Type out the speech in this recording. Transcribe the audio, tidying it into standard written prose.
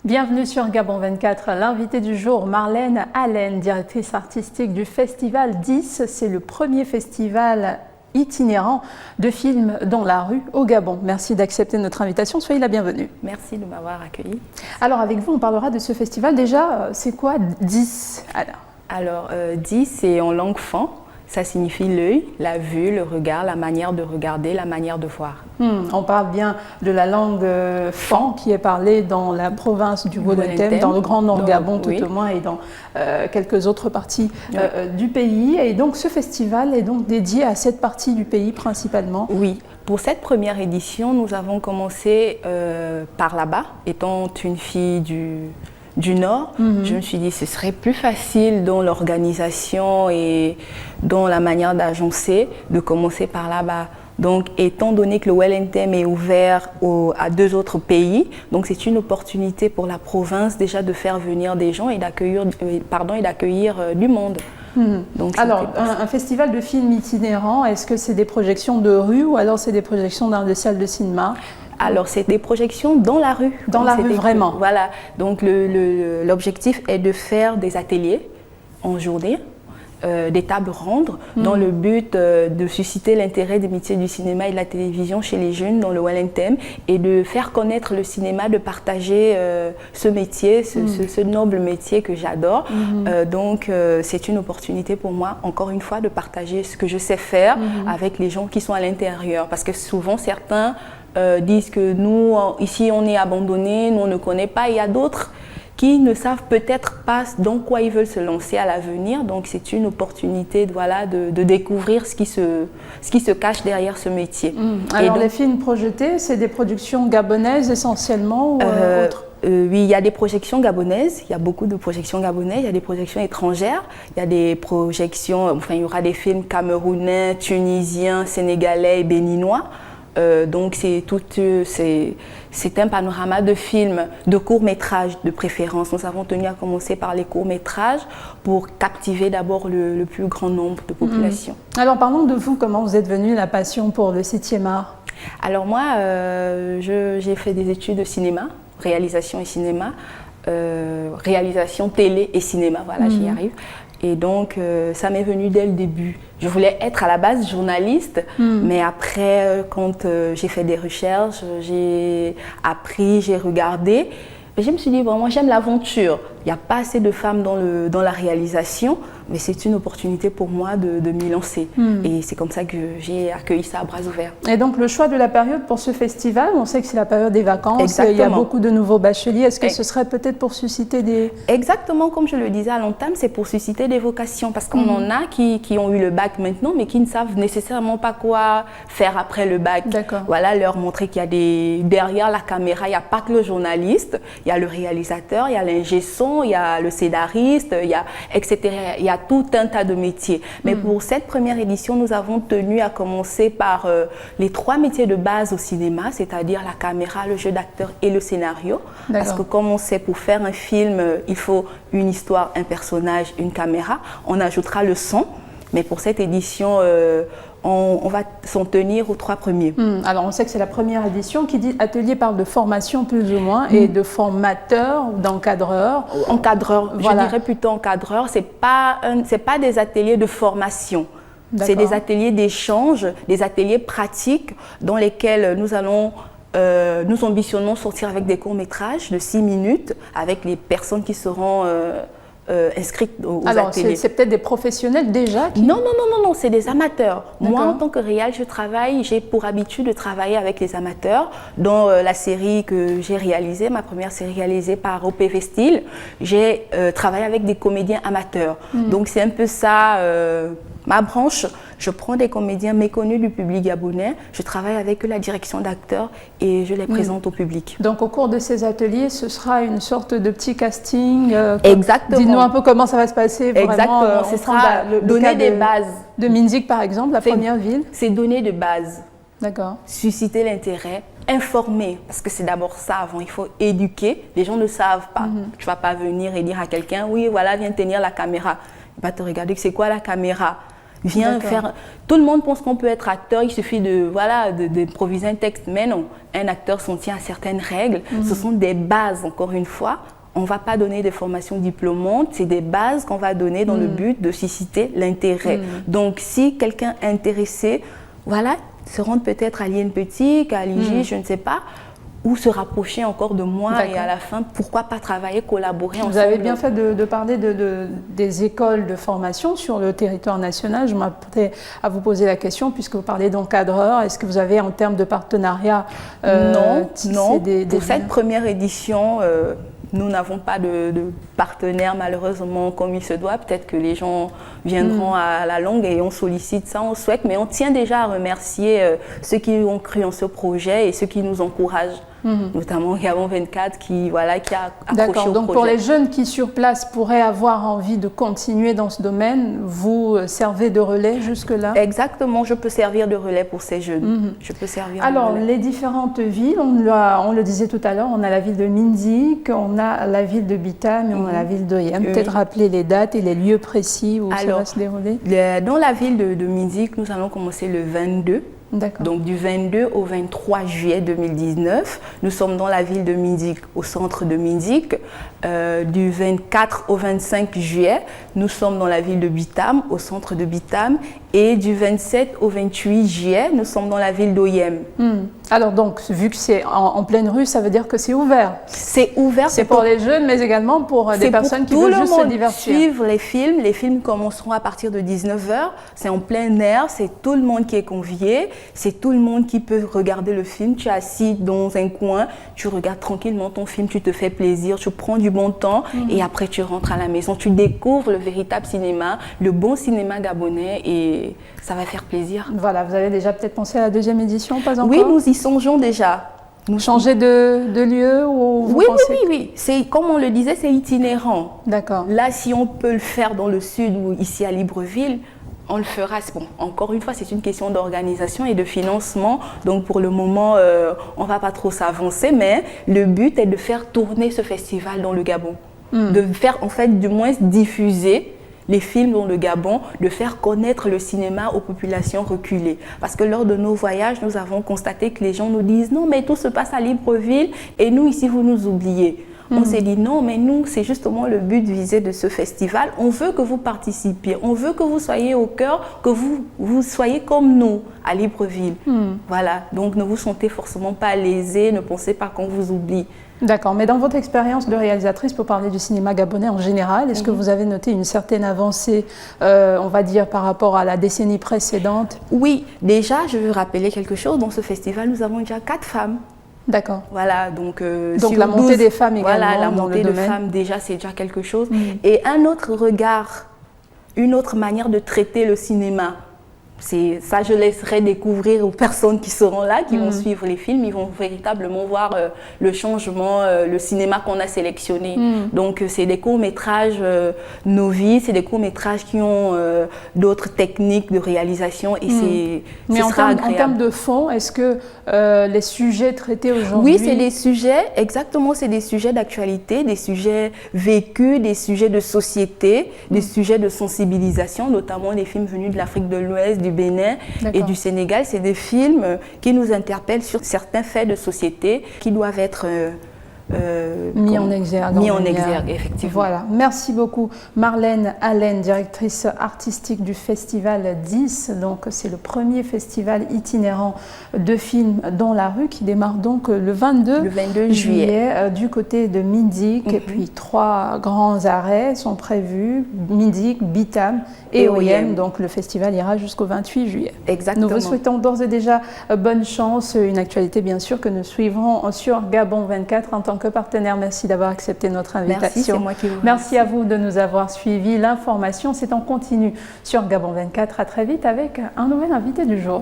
Bienvenue sur Gabon 24. L'invitée du jour, Marlène Allen, directrice artistique du festival 10. C'est le premier festival itinérant de films dans la rue au Gabon. Merci d'accepter notre invitation. Soyez la bienvenue. Merci de m'avoir accueillie. Alors avec vous, on parlera de ce festival. Déjà, c'est quoi 10 ? Alors 10, c'est en langue fan. Ça signifie l'œil, la vue, le regard, la manière de regarder, la manière de voir. On parle bien de la langue fan qui est parlée dans la province du Wollen-Tem, dans le Grand Nord Gabon tout au moins et dans quelques autres parties du pays. Et donc ce festival est donc dédié à cette partie du pays principalement. Oui. Pour cette première édition, nous avons commencé par là-bas, étant une fille du Nord, je me suis dit que ce serait plus facile dans l'organisation et dans la manière d'agencer, de commencer par là-bas. Donc, étant donné que le Wollen-Tem est ouvert à 2 autres pays, donc c'est une opportunité pour la province déjà de faire venir des gens et d'accueillir du monde. Donc, alors, un festival de films itinérants, est-ce que c'est des projections de rue ou alors c'est des projections dans des salles de cinéma ? Alors, c'est des projections dans la rue. Dans la rue, vraiment. Voilà. Donc, l'objectif est de faire des ateliers en journée, des tables rondes, dans le but de susciter l'intérêt des métiers du cinéma et de la télévision chez les jeunes dans le Wollen-Tem et de faire connaître le cinéma, de partager ce métier, ce noble métier que j'adore. Donc, c'est une opportunité pour moi, encore une fois, de partager ce que je sais faire avec les gens qui sont à l'intérieur. Parce que souvent, certains disent que nous, ici, on est abandonnés, nous, on ne connaît pas. Il y a d'autres qui ne savent peut-être pas dans quoi ils veulent se lancer à l'avenir. Donc, c'est une opportunité de découvrir ce qui se cache derrière ce métier. Alors, donc, les films projetés, c'est des productions gabonaises essentiellement ou autres ? Oui, il y a des projections gabonaises, il y a beaucoup de projections gabonaises, il y a des projections étrangères, il y a des projections, il y aura des films camerounais, tunisiens, sénégalais et béninois. Donc c'est un panorama de films, de courts-métrages de préférence. Nous avons tenu à commencer par les courts-métrages pour captiver d'abord le plus grand nombre de populations. Alors parlons de vous, comment vous êtes venue la passion pour le 7e art ? Alors moi, j'ai fait des études de cinéma, réalisation et cinéma, réalisation télé et cinéma, voilà, j'y arrive. Et donc, ça m'est venu dès le début. Je voulais être à la base journaliste, mais après, quand j'ai fait des recherches, j'ai appris, j'ai regardé, et je me suis dit, bon, moi j'aime l'aventure. Il n'y a pas assez de femmes dans la réalisation, mais c'est une opportunité pour moi de m'y lancer. Et c'est comme ça que j'ai accueilli ça à bras ouverts. Et donc le choix de la période pour ce festival, on sait que c'est la période des vacances, Exactement. Il y a beaucoup de nouveaux bacheliers. Est-ce que ce serait peut-être pour susciter des... Exactement, comme je le disais à l'entame, c'est pour susciter des vocations. Parce qu'on en a qui ont eu le bac maintenant, mais qui ne savent nécessairement pas quoi faire après le bac. Voilà, leur montrer qu'il y a derrière la caméra, il n'y a pas que le journaliste, il y a le réalisateur, il y a l'ingé son, il y a le scénariste, il y a etc. Il y a tout un tas de métiers. Mais pour cette première édition, nous avons tenu à commencer par les 3 métiers de base au cinéma, c'est-à-dire la caméra, le jeu d'acteur et le scénario. Parce que comme on sait, pour faire un film, il faut une histoire, un personnage, une caméra. On ajoutera le son. Mais pour cette édition, on va s'en tenir aux 3 premiers. Alors on sait que c'est la première édition qui dit atelier parle de formation plus ou moins et de formateur ou d'encadreur. Encadreur, voilà. Je dirais plutôt encadreur. C'est pas des ateliers de formation. C'est des ateliers d'échange, des ateliers pratiques dans lesquels nous ambitionnons sortir avec des courts-métrages de 6 minutes avec les personnes qui seront inscrites aux ateliers. Alors, c'est peut-être des professionnels déjà qui... Non, c'est des amateurs. Moi, en tant que réal, j'ai pour habitude de travailler avec les amateurs. Dans la série que j'ai réalisée, ma première série réalisée par OPV Style, j'ai travaillé avec des comédiens amateurs. Donc, c'est un peu ça, ma branche. Je prends des comédiens méconnus du public gabonais, je travaille avec eux la direction d'acteurs et je les présente au public. Donc au cours de ces ateliers, ce sera une sorte de petit casting. Exactement. Dis-nous un peu comment ça va se passer. Exactement, ce sera donner des bases. De Minzik par exemple, la première ville. C'est donner des bases. D'accord. Susciter l'intérêt, informer, parce que c'est d'abord ça avant, il faut éduquer. Les gens ne savent pas. Tu ne vas pas venir et dire à quelqu'un, oui voilà, viens tenir la caméra. Il va te regarder, c'est quoi la caméra ? Viens faire... Tout le monde pense qu'on peut être acteur, il suffit d'improviser un texte, mais non. Un acteur s'en tient à certaines règles. Ce sont des bases, encore une fois. On ne va pas donner des formations diplômantes, c'est des bases qu'on va donner dans le but de susciter l'intérêt. Donc, si quelqu'un est intéressé, se rendre peut-être à l'INPETIC, à l'IJ, je ne sais pas, ou se rapprocher encore de moi et à la fin, pourquoi pas travailler, collaborer ensemble. Vous avez bien fait de parler des écoles de formation sur le territoire national. Je m'apprêtais à vous poser la question, puisque vous parlez d'encadreurs. Est-ce que vous avez, en termes de partenariat, non. Pour cette première édition, nous n'avons pas de partenaire, malheureusement, comme il se doit. Peut-être que les gens viendront à la longue et on sollicite ça, on souhaite. Mais on tient déjà à remercier ceux qui ont cru en ce projet et ceux qui nous encouragent. Notamment Gabon 24 qui a accroché au projet. D'accord, donc pour les jeunes qui sur place pourraient avoir envie de continuer dans ce domaine, vous servez de relais jusque-là? Exactement, je peux servir de relais pour ces jeunes. Je peux servir Alors, de relais. les différentes villes, on le disait tout à l'heure, on a la ville de Minzik, on a la ville de Bitam et on a la ville d'Oyem. Peut-être rappeler les dates et les lieux précis où ça va se dérouler? Dans la ville de Minzik, nous allons commencer le 22. Donc du 22 au 23 juillet 2019, nous sommes dans la ville de Minzik, au centre de Minzik. Du 24 au 25 juillet, nous sommes dans la ville de Bitam, au centre de Bitam. Et du 27 au 28 juillet, nous sommes dans la ville d'Oyem. Alors donc, vu que c'est en pleine rue, ça veut dire que c'est ouvert? C'est ouvert. C'est pour les jeunes, mais également pour des personnes qui veulent juste se divertir. Suivre les films. Les films commenceront à partir de 19 h. C'est en plein air, c'est tout le monde qui est convié. C'est tout le monde qui peut regarder le film. Tu es assis dans un coin, tu regardes tranquillement ton film, tu te fais plaisir, tu prends du bon temps et après tu rentres à la maison. Tu découvres le véritable cinéma, le bon cinéma gabonais et ça va faire plaisir. Voilà, vous avez déjà peut-être pensé à la deuxième édition, pas encore? Oui, nous y songeons déjà. Nous changer de lieu ou vous pensez... Oui. C'est, comme on le disait, c'est itinérant. D'accord. Là, si on peut le faire dans le sud ou ici à Libreville, on le fera. Bon, encore une fois, c'est une question d'organisation et de financement. Donc, pour le moment, on ne va pas trop s'avancer. Mais le but est de faire tourner ce festival dans le Gabon. De faire, en fait, du moins diffuser les films dans le Gabon, de faire connaître le cinéma aux populations reculées. Parce que lors de nos voyages, nous avons constaté que les gens nous disent « Non, mais tout se passe à Libreville et nous, ici, vous nous oubliez ». On s'est dit non, mais nous, c'est justement le but visé de ce festival. On veut que vous participiez, on veut que vous soyez au cœur, que vous soyez comme nous à Libreville. Voilà, donc ne vous sentez forcément pas lésés, ne pensez pas qu'on vous oublie. D'accord, mais dans votre expérience de réalisatrice, pour parler du cinéma gabonais en général, est-ce que vous avez noté une certaine avancée, on va dire, par rapport à la décennie précédente? Oui, déjà, je veux rappeler quelque chose. Dans ce festival, nous avons déjà 4 femmes. D'accord. Voilà, donc la montée des femmes également. Voilà, la montée de femmes, déjà, c'est déjà quelque chose. Et un autre regard, une autre manière de traiter le cinéma. Ça, je laisserai découvrir aux personnes qui seront là, qui vont suivre les films. Ils vont véritablement voir le changement, le cinéma qu'on a sélectionné. Donc, c'est des courts-métrages novices, c'est des courts-métrages qui ont d'autres techniques de réalisation et Mais en termes de fond, est-ce que les sujets traités aujourd'hui... Oui, c'est des sujets, exactement, c'est des sujets d'actualité, des sujets vécus, des sujets de société, des sujets de sensibilisation, notamment les films venus de l'Afrique de l'Ouest, du Bénin et du Sénégal. C'est des films qui nous interpellent sur certains faits de société qui doivent être mis en exergue. Mis en exergue, effectivement. Voilà. Merci beaucoup Marlène Allen, directrice artistique du Festival 10. Donc, c'est le premier festival itinérant de films dans la rue qui démarre donc le 22 juillet du côté de Minzik. Et puis, 3 grands arrêts sont prévus, Minzik, Bitam et Oyem. Donc, le festival ira jusqu'au 28 juillet. Exactement. Nous vous souhaitons d'ores et déjà bonne chance. Une actualité, bien sûr, que nous suivrons sur Gabon 24 en tant que partenaire. Merci d'avoir accepté notre invitation. Merci, c'est moi qui vous remercie. Merci à vous de nous avoir suivis. L'information, c'est en continu sur Gabon 24. À très vite avec un nouvel invité du jour.